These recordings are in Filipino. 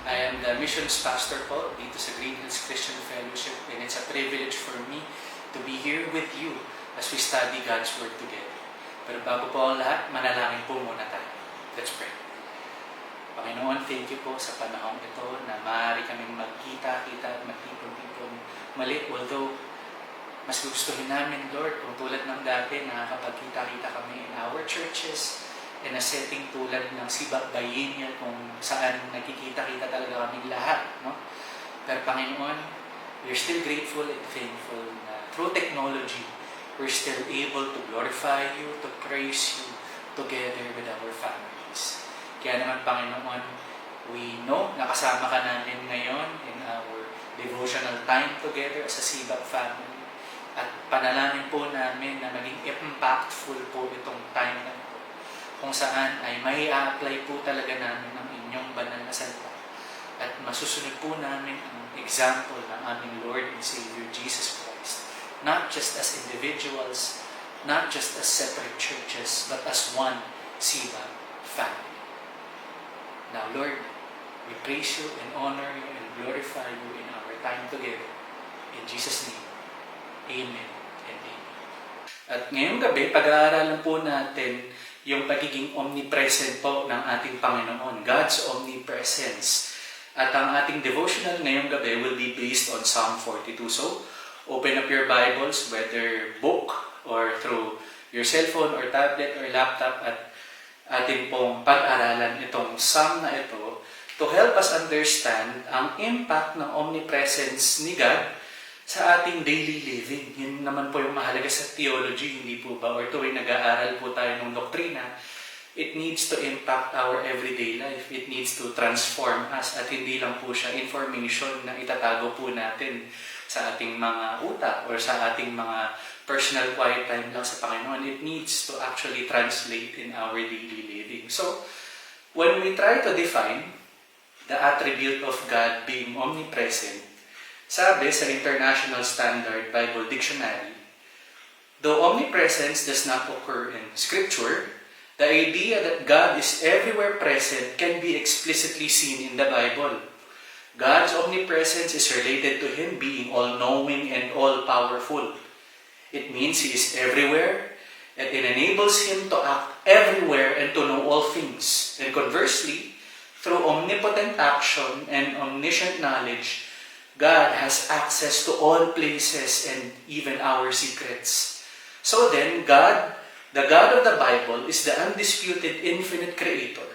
I am the missions pastor po dito sa Green Hills Christian Fellowship, and it's a privilege for me to be here with you as we study God's Word together. Pero bago po ang lahat, manalangin po muna tayo. Let's pray. Panginoon, thank you po sa panahong ito na maaari kaming magkita-kita at magtipon-tipon mali. Although, mas gustuhin namin, Lord, kung tulad ng dati, nakakapagkita-kita kami in our churches, in a setting tulad ng Sibak Bayenia, kung saan nagkikita-kita talaga kaming lahat. No? Pero Panginoon, we're still grateful and thankful na through technology, we're still able to glorify you, to praise you together with our families. Kaya naman, Panginoon, we know na kasama ka namin ngayon in our devotional time together as a Sibak family. At panalangin po namin na maging impactful po itong time na ito, kung saan ay may a-apply po talaga namin ang inyong banal na salita. At masusunod po namin ang example ng aming Lord and Savior Jesus Christ. Not just as individuals, not just as separate churches, but as one Sibak family. Now, Lord, we praise you and honor you and glorify you in our time together. In Jesus' name, amen and amen. At ngayong gabi, pag-aaralan po natin yung pagiging omnipresent po ng ating Panginoon, God's omnipresence. At ang ating devotional ngayong gabi will be based on Psalm 42. So, open up your Bibles, whether book or through your cellphone or tablet or laptop, at ating pong pag-aralan itong psalm na ito to help us understand ang impact ng omnipresence ni God sa ating daily living. Yun naman po yung mahalaga sa theology, hindi po ba? Or tuwing nag-aaral po tayo ng doktrina, it needs to impact our everyday life. It needs to transform us, at hindi lang po siya information na itatago po natin sa ating mga utak or sa ating mga personal quiet time lang sa Panginoon. It needs to actually translate in our daily living. So, when we try to define the attribute of God being omnipresent, sabi sa International Standard Bible Dictionary, though omnipresence does not occur in Scripture, the idea that God is everywhere present can be explicitly seen in the Bible. God's omnipresence is related to Him being all-knowing and all-powerful. It means He is everywhere, and it enables Him to act everywhere and to know all things. And conversely, through omnipotent action and omniscient knowledge, God has access to all places and even our secrets. So then, God, the God of the Bible, is the undisputed infinite creator,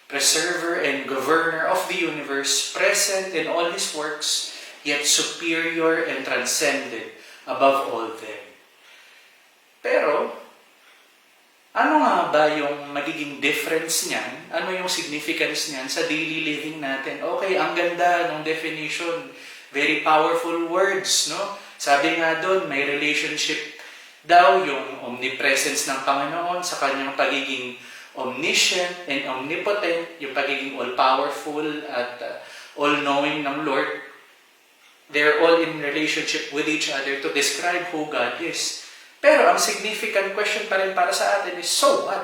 preserver and governor of the universe, present in all His works, yet superior and transcendent above all them. Pero, ano nga ba yung magiging difference niyan? Ano yung significance niyan sa daily living natin? Okay, ang ganda ng definition. Very powerful words, no? Sabi nga doon, may relationship daw yung omnipresence ng Panginoon sa kanyang pagiging omniscient and omnipotent, yung pagiging all-powerful at all-knowing ng Lord. They're all in relationship with each other to describe who God is. Pero ang significant question pa rin para sa atin is, so what?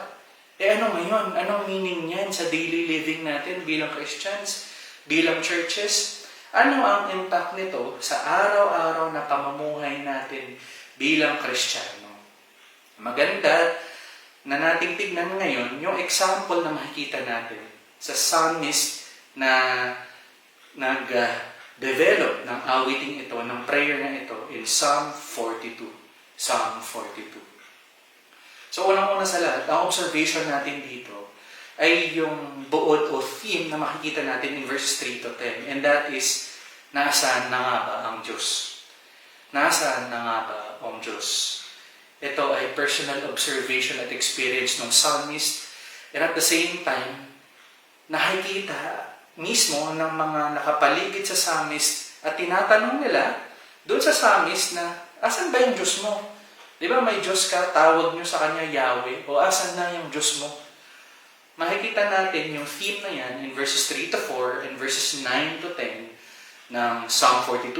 Ano ngayon? Anong meaning niyan sa daily living natin bilang Christians, bilang churches? Ano ang impact nito sa araw-araw na pamumuhay natin bilang Kristiyano? Maganda na nating tignan ngayon yung example na makikita natin sa psalmist na nag-develop ng awiting ito, ng prayer na ito in Psalm 42. Psalm 42. So, unang-una sa lahat, ang observation natin dito ay yung buod o theme na makikita natin in verses 3 to 10. And that is, nasaan na nga ba ang Diyos? Nasaan na nga ba ang Diyos? Ito ay personal observation at experience ng psalmist. And at the same time, nakikita mismo ng mga nakapaligid sa psalmist at tinatanong nila doon sa psalmist na, asan ba yung Diyos mo? Di ba may Diyos ka, tawag nyo sa Kanya Yahweh, o asan na yung Diyos mo? Makikita natin yung theme na yan in verses 3 to 4 and verses 9 to 10 ng Psalm 42.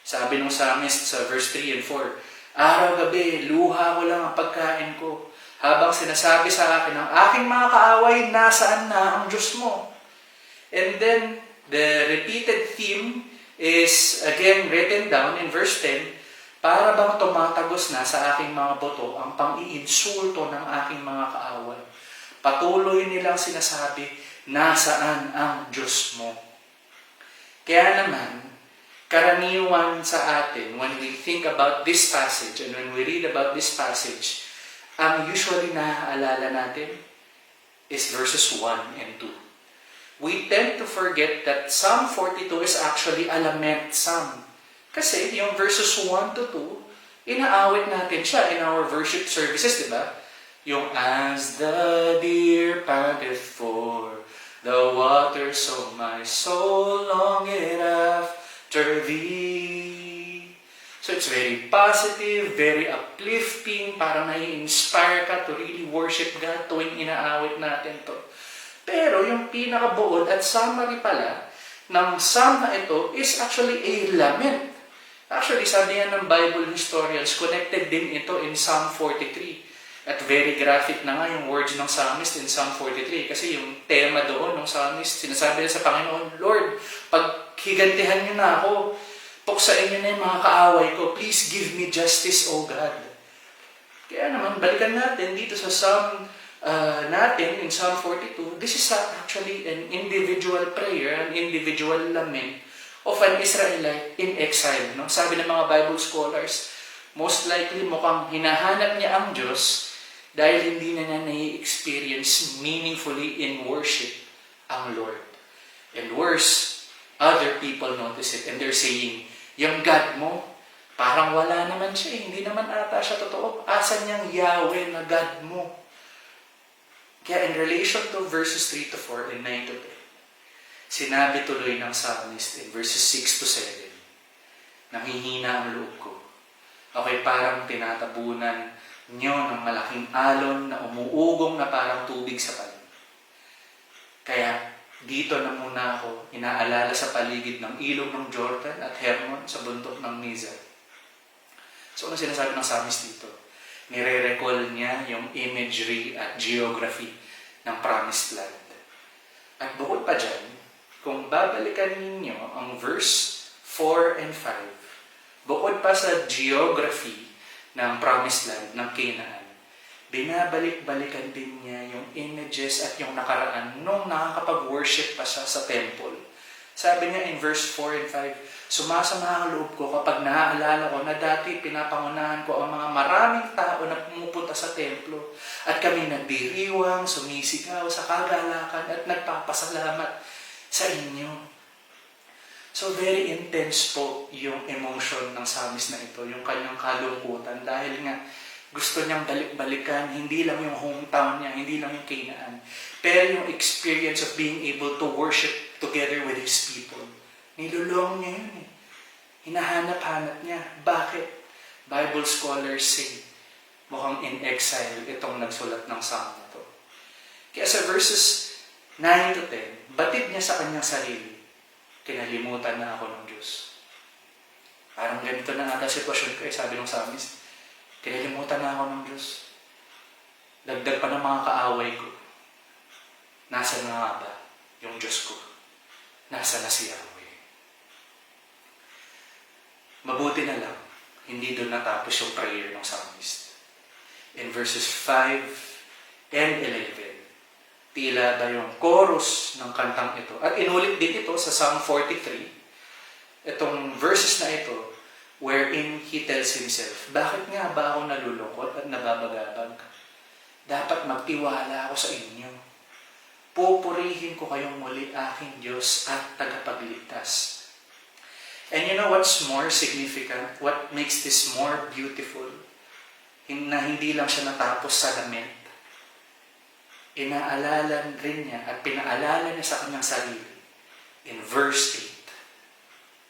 Sabi ng psalmist sa verse 3 and 4, araw-gabi, luha ko lang ang pagkain ko, habang sinasabi sa akin ng aking mga kaaway, nasaan na ang Diyos mo? And then, The repeated theme is again written down in verse 10, para bang tumatagos na sa aking mga boto ang pang-iinsulto ng aking mga kaaway. Patuloy nilang sinasabi, nasaan ang Diyos mo? Kaya naman, karaniwan sa atin, when we think about this passage and when we read about this passage, ang usually naaalala natin is verses 1 and 2. We tend to forget that Psalm 42 is actually a lament psalm. Kasi yung verses 1 to 2, inaawit natin siya in our worship services, di ba? Yung as the deer panteth for the waters of my soul longeth after thee. So it's very positive, very uplifting, parang nai-inspire ka to really worship God tuwing inaawit natin to. Pero yung pinakabuod at summary pala ng psalm na ito is actually a lament. Actually, sabi nga ng Bible historians, connected din ito in Psalm 43. At very graphic na nga yung words ng psalmist in Psalm 43. Kasi yung tema doon ng psalmist, sinasabi niya sa Panginoon, Lord, pag higantihan niyo na ako, puksain niyo na yung mga kaaway ko, please give me justice, O God. Kaya naman, balikan natin dito sa Psalm natin in Psalm 42, this is actually an individual prayer, an individual lament of an Israelite in exile. No? Sabi ng mga Bible scholars, most likely mukhang hinahanap niya ang Diyos dahil hindi na niya nai-experience meaningfully in worship ang Lord. And worse, other people notice it and they're saying, yung God mo, parang wala naman siya, hindi naman ata siya totoo. Asan niyang Yahweh na God mo? Kaya in relation to verses 3 to 4 and 9 to 10, sinabi tuloy ng psalmist in verses 6 to 7, nanghihina ang loob ko. Okay, parang tinatabunan nyo ng malaking alon na umuugong na parang tubig sa paligid. Kaya dito na muna ako inaalala sa paligid ng ilog ng Jordan at Hermon sa bundok ng Mizar. So ano sinasabi ng psalmist dito? Nire-recall niya yung imagery at geography ng Promised Land. At bukod pa dyan, kung babalikan ninyo ang verse 4 and 5, bukod pa sa geography ng Promised Land ng Canaan, binabalik-balikan din niya yung images at yung nakaraan nung nakakapag-worship pa siya sa temple. Sabi niya in verse 4 and 5, sumasama ang loob ko kapag naaalala ko na dati pinapangunahan ko ang mga maraming tao na pumupunta sa templo at kami nagdiriwang, sumisigaw sa kagalakan at nagpapasalamat sa inyo. So very intense po yung emotion ng psalmist na ito, yung kanyang kalungkutan dahil nga gusto niyang balik-balikan, hindi lang yung hometown niya, hindi lang yung Canaan, pero yung experience of being able to worship together with His people. Nilulong niya yun eh. Hinahanap-hanap niya. Bakit? Bible scholars say, mukhang in exile itong nagsulat ng psalm na to. Kaya sa verses 9 to 10, batid niya sa kanyang sarili, kinalimutan na ako ng Diyos. Parang ganito na ata sitwasyon ko eh, sabi ng psalmist. Kinalimutan na ako ng Diyos. Dagdag pa ng mga kaaway ko. Nasaan na nga ba yung Diyos ko? Nasaan na si Yahweh? Mabuti na lang, hindi doon natapos yung prayer ng psalmist. In verses 5 and 11, tila ba yung chorus ng kantang ito. At inulit din ito sa Psalm 43, itong verses na ito, wherein he tells himself, bakit nga ba ako nalulungkot at nababagabag? Dapat magtiwala ako sa inyo. Pupurihin ko kayong muli aking Diyos at tagapagligtas. And you know what's more significant? What makes this more beautiful? Na hindi lang siya natapos sa lament. Inaalala rin niya at pinaalala niya sa kanyang sarili. In verse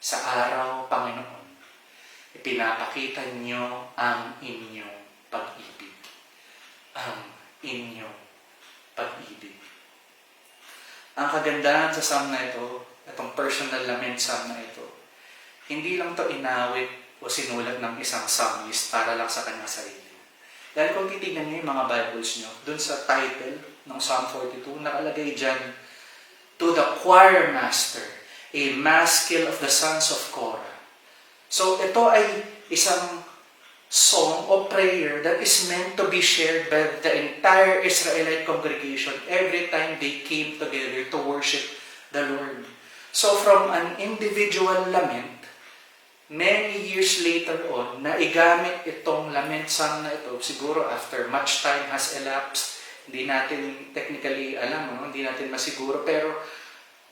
8, sa araw, Panginoon, ipinapakita niyo ang inyong pag-ibig. Ang inyong pag-ibig. Ang kagandahan sa psalm na ito, itong personal lament psalm na ito, hindi lang ito inawit o sinulat ng isang psalmist para lang sa kanyang sarili. Dahil kung titignan niyo yung mga Bibles niyo, dun sa title ng Psalm 42, nakalagay dyan, to the choir master, a maskil of the sons of Korah. So ito ay isang song o prayer that is meant to be shared by the entire Israelite congregation every time they came together to worship the Lord. So from an individual lament, many years later on, naigamit itong lament song na ito, siguro after much time has elapsed, hindi natin technically alam, hindi natin masiguro, pero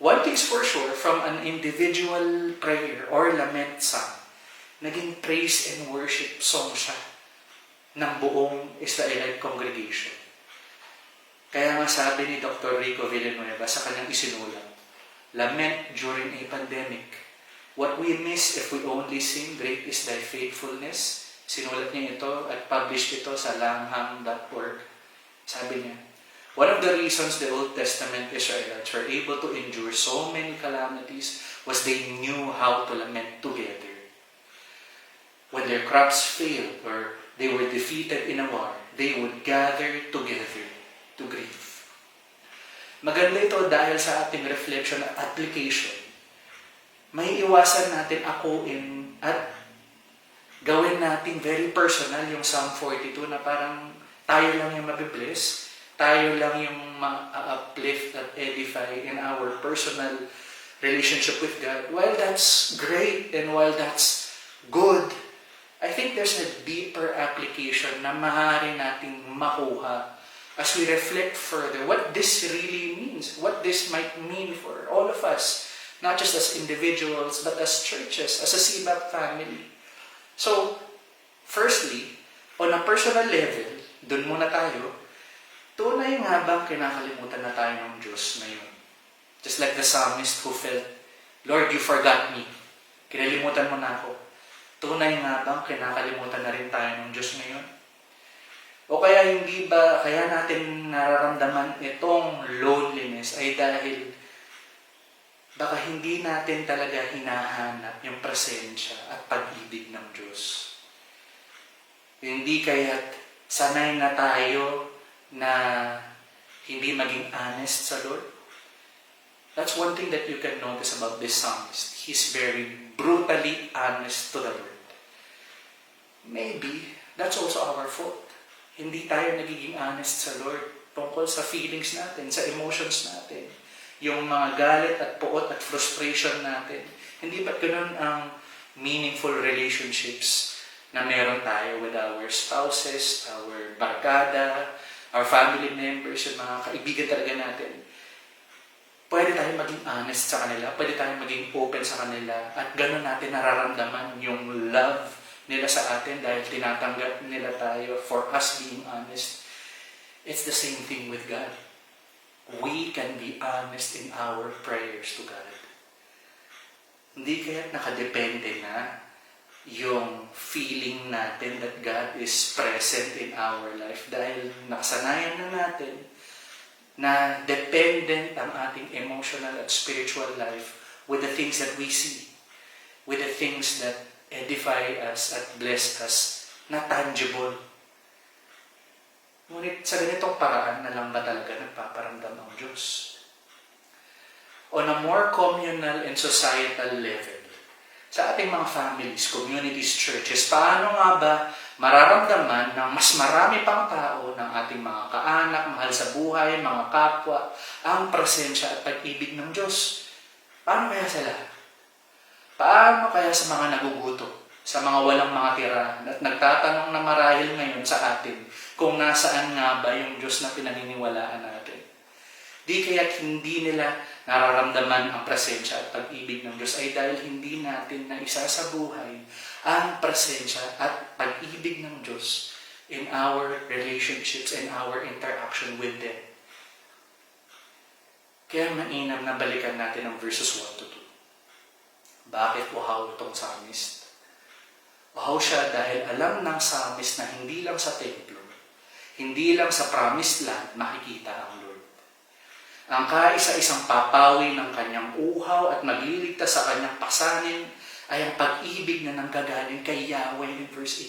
one thing's for sure, from an individual prayer or lament song, naging praise and worship song siya ng buong Israelite congregation. Kaya nga sabi ni Dr. Rico Villanueva sa kanyang isinulat, lament during a pandemic. What we miss if we only sing, great is thy faithfulness. Sinulat niya ito at published ito sa langham.org. Sabi niya, one of the reasons the Old Testament Israelites were able to endure so many calamities was they knew how to lament together. When their crops failed or they were defeated in a war, they would gather together to grieve. Maganda ito dahil sa ating reflection at application. May iwasan natin akuin at gawin natin very personal yung Psalm 42 na parang tayo lang yung mabibless, tayo lang yung ma-uplift at edify in our personal relationship with God. While that's great and while that's good, I think there's a deeper application na maaari nating makuha as we reflect further what this really means, what this might mean for all of us, not just as individuals, but as churches, as a CBAP family. So, firstly, on a personal level, dun muna tayo, tunay nga bang kinakalimutan na tayo ng Diyos ngayon? Just like the psalmist who felt, Lord, you forgot me. Kinalimutan mo na ako. Tunay nga bang kinakalimutan na rin tayo ng Diyos ngayon? O kaya hindi ba, kaya natin nararamdaman itong loneliness ay dahil baka hindi natin talaga hinahanap yung presensya at pag-ibig ng Diyos. Hindi kaya't sanay na tayo na hindi maging honest sa Lord. That's one thing that you can notice about this psalmist. He's very brutally honest to the Lord. Maybe that's also our fault. Hindi tayo nagiging honest sa Lord tungkol sa feelings natin, sa emotions natin, yung mga galit at puot at frustration natin. Hindi ba't ganun ang meaningful relationships na meron tayo with our spouses, our barkada, our family members, yung mga kaibigan talaga natin. Pwede tayong maging honest sa kanila, pwede tayong maging open sa kanila, at gano'n natin nararamdaman yung love nila sa atin dahil tinatanggap nila tayo for us being honest. It's the same thing with God. We can be honest in our prayers to God. Hindi kaya't nakadepende na yung feeling natin that God is present in our life dahil nakasanayan na natin na dependent ang ating emotional at spiritual life with the things that we see, with the things that edify us at bless us, na tangible. Ngunit sa ganitong paraan na lang ba talaga nagpaparamdam ang Diyos? On a more communal and societal level, sa ating mga families, communities, churches, paano nga ba mararamdaman ng mas marami pang tao ng ating mga kaanak, mahal sa buhay, mga kapwa, ang presensya at pag-ibig ng Diyos? Paano kaya sila? Paano kaya sa mga nagugutom, sa mga walang mga tirahan, at nagtatanong na marahil ngayon sa atin kung nasaan nga ba yung Diyos na pinaniniwalaan natin? Di kaya't hindi nila nararamdaman ang presensya at pag-ibig ng Diyos ay dahil hindi natin na isa sa buhay ang presensya at pag-ibig ng Diyos in our relationships and our interaction with them. Kaya mainam na balikan natin ang verses 1 to 2. Bakit uhaw itong psalmist? Uhaw siya dahil alam ng psalmist na hindi lang sa templo, hindi lang sa promised land makikita ang Lord. Ang kaisa-isang papawi ng kanyang uhaw at magliligtas sa kanyang pasanin ay ang pag-ibig na nanggagaling kay Yahweh in verse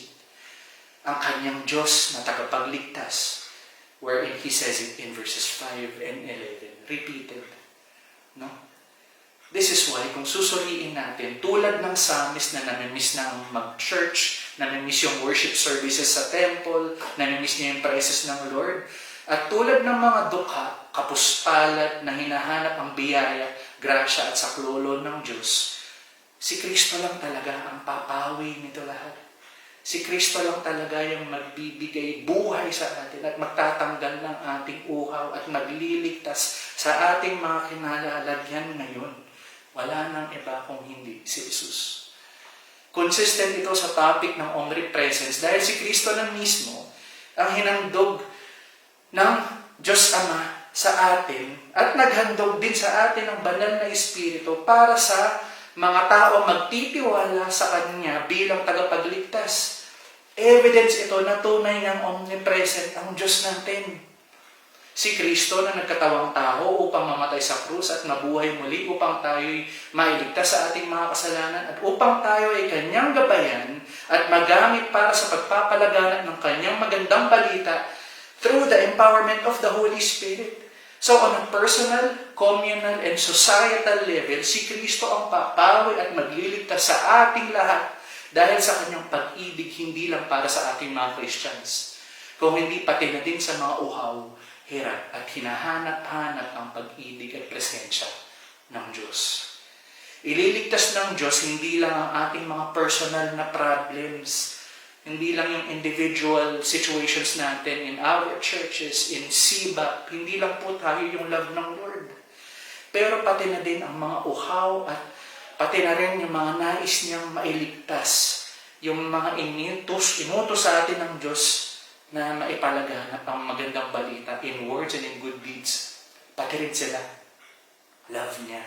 8. Ang kanyang Diyos na tagapagligtas, wherein he says it in verses 5 and 11, repeated. No? This is why, kung susuriin natin, tulad ng psalmist na namimiss ng mag-church, namimiss yung worship services sa temple, namimiss niya yung praises ng Lord, at tulad ng mga dukha, kapuspalat na hinahanap ang biyaya, grasya at saklolo ng Diyos, si Kristo lang talaga ang papawi nito lahat. Si Kristo lang talaga yung magbibigay buhay sa atin at magtatanggal ng ating uhaw at magliligtas sa ating mga kinalalagyan ngayon. Wala nang iba kung hindi si Jesus. Consistent ito sa topic ng omnipresence dahil si Kristo na mismo ang hinandog ng Diyos Ama sa atin at naghandog din sa atin ang banal na Espiritu para sa mga tao magtitiwala sa Kanya bilang tagapagligtas. Evidence ito na tunay ng omnipresent ang Diyos natin. Si Kristo na nagkatawang tao upang mamatay sa krus at mabuhay muli upang tayo'y mailigtas sa ating mga kasalanan at upang tayo ay Kanyang gabayan at magamit para sa pagpapalaganap ng Kanyang magandang balita through the empowerment of the Holy Spirit. So on a personal, communal, and societal level, si Kristo ang papawi at magliligtas sa ating lahat dahil sa Kanyang pag-ibig, hindi lang para sa ating mga Christians, kung hindi pati na din sa mga uhaw, hirap at hinahanap-hanap ang pag-ibig at presensya ng Diyos. Ililigtas ng Diyos hindi lang ang ating mga personal na problems, hindi lang yung individual situations natin in our churches, in SIBA, hindi lang po tayo yung love ng Lord. Pero pati na din ang mga uhaw at pati na rin yung mga nais niyang mailigtas, yung mga inutos sa atin ng Diyos na maipalaganap ang magandang balita in words and in good deeds. Pati rin sila. Love niya.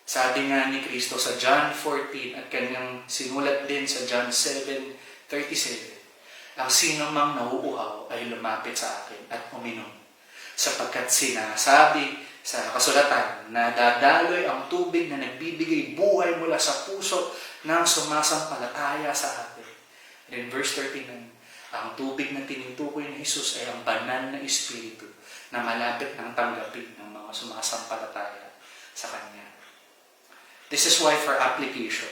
Sabi nga ni Kristo sa John 14 at kanyang sinulat din sa John 7:37, ang sino mang nauuhaw ay lumapit sa akin at uminom. Sapagkat sinasabi sa kasulatan na dadaloy ang tubig na nagbibigay buhay mula sa puso ng sumasampalataya sa atin. And in verse 39, ang tubig na tinutukoy ni Jesus ay ang banal na Espiritu na malapit ng tanggapin ng mga sumasampalataya sa Kanya. This is why for application,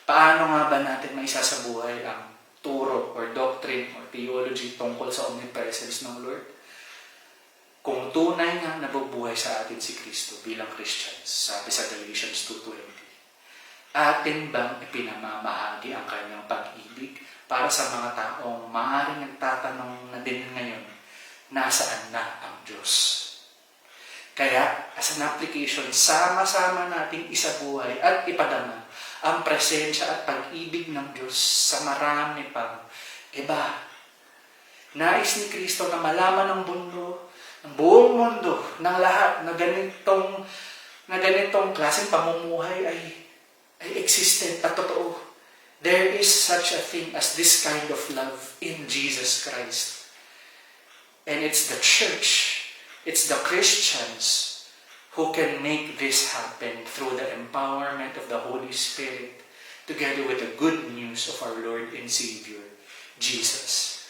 paano nga ba natin maisasabuhay ang turo or doctrine or theology tungkol sa omnipresence ng Lord? Kung tunay nga nabubuhay sa atin si Kristo bilang Christians, sabi sa Galatians 2:20, atin bang ipinamamahagi ang Kanyang pag-ibig para sa mga taong maaaring nagtatanong na din ngayon, nasaan na ang Diyos? Kaya, as an application, sama-sama nating isabuhay at ipadama ang presensya at pag-ibig ng Diyos sa marami pang iba. Nais ni Kristo na malaman ng buong mundo, ng lahat na ganitong klaseng pamumuhay ay existent at totoo. There is such a thing as this kind of love in Jesus Christ. And it's the church, it's the Christians who can make this happen through the empowerment of the Holy Spirit together with the good news of our Lord and Savior, Jesus.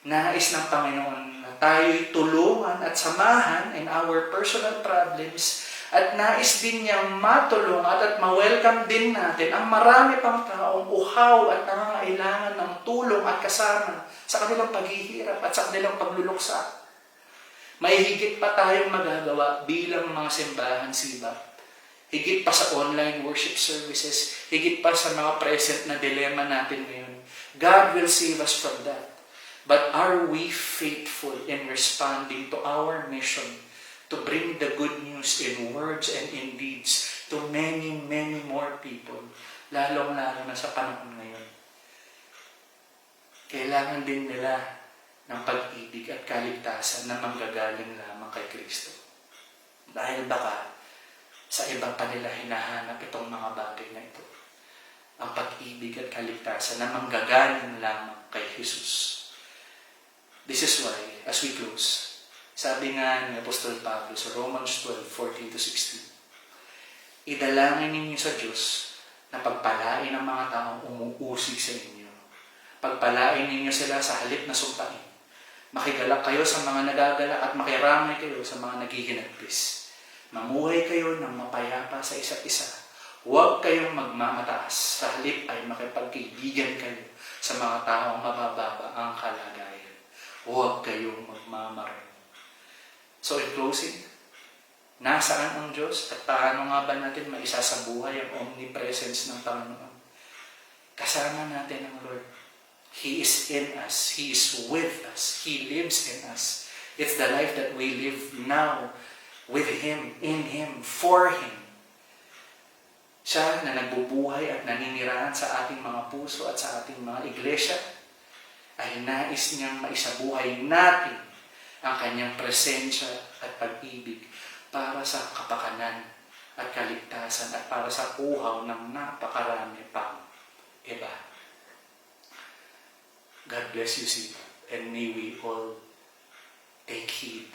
Nais ng Panginoon na tayo'y tulungan at samahan in our personal problems at nais din niyang matulungan at ma-welcome din natin ang marami pang taong uhaw at nangangailangan ng tulong at kasama sa kanilang paghihirap at sa kanilang pagluluksa. May higit pa tayong magagawa bilang mga simbahan SIBA. Higit pa sa online worship services, higit pa sa mga present na dilemma natin ngayon. God will save us from that. But are we faithful in responding to our mission to bring the good news in words and in deeds to many, many more people, lalong-lalo na sa panahon ngayon? Kailangan din nila ng pag-ibig at kaligtasan na manggagaling lamang kay Kristo. Dahil baka sa iba pa nila hinahanap itong mga bagay na ito. Ang pag-ibig at kaligtasan na manggagaling lamang kay Jesus. This is why, as we close, sabi nga ni Apostol Pablo sa Romans 12:14-16, idalangin ninyo sa Diyos na pagpalain ang mga taong umuusig sa inyo. Pagpalain ninyo sila sa halip na sumpain. Makigalak kayo sa mga nagagalak at makiramay kayo sa mga naghihinagpis. Mamuhay kayo ng mapayapa sa isa't isa. Huwag kayong magmamataas. Sa halip ay makipagkaibigan kayo sa mga taong mabababa ang kalagayan. Huwag kayong magmamaroon. So in closing, nasaan ang Diyos at paano nga ba natin maisasabuhay ang omnipresence ng Panginoon? Kasama natin ang Lord. He is in us. He is with us. He lives in us. It's the life that we live now with Him, in Him, for Him. Siya na nagbubuhay at naninirahan sa ating mga puso at sa ating mga iglesia ay nais niyang maisabuhay natin ang kanyang presensya at pag-ibig para sa kapakanan at kaligtasan at para sa puhaw ng napakarami pang iba. God bless you, Siba, and may we all take heed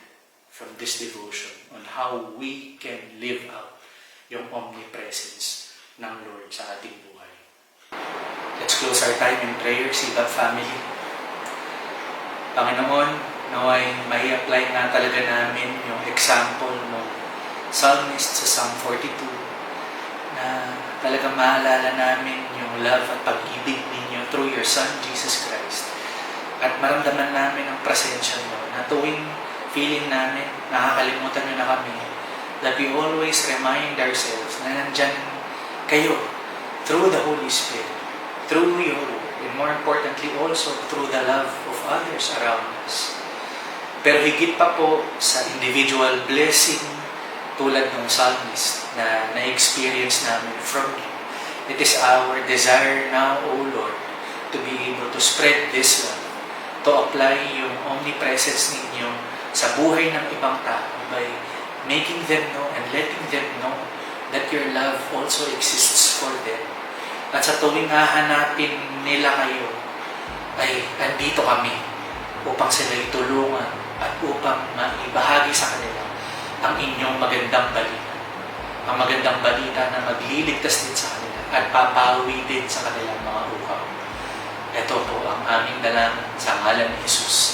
from this devotion on how we can live out yung omnipresence ng Lord sa ating buhay. Let's close our time in prayer, Siba family. Panginoon, naway may apply na talaga namin yung example ng psalmist sa Psalm 42 na talagang maalala namin yung love at pag-ibig ninyo through your Son, Jesus Christ. At maramdaman namin ang presensya mo na tuwing feeling namin, nakakalimutan nyo na kami, that we always remind ourselves na nandyan kayo through the Holy Spirit, through your word, and more importantly also through the love of others around us. Pero higit pa po sa individual blessing tulad ng psalmist na na-experience namin from you, it is our desire now, O Lord, to be able to spread this love, to apply yung omnipresence ninyo sa buhay ng ibang tao by making them know and letting them know that your love also exists for them. At sa tuwing hahanapin nila kayo, ay andito kami upang sila'y tulungan at upang maibahagi sa kanila ang inyong magandang balita. Ang magandang balita na magliligtas din sa kanila at papawi din sa kanilang mga uhaw. Ito po ang aming dalangin sa ngalan ni Jesus.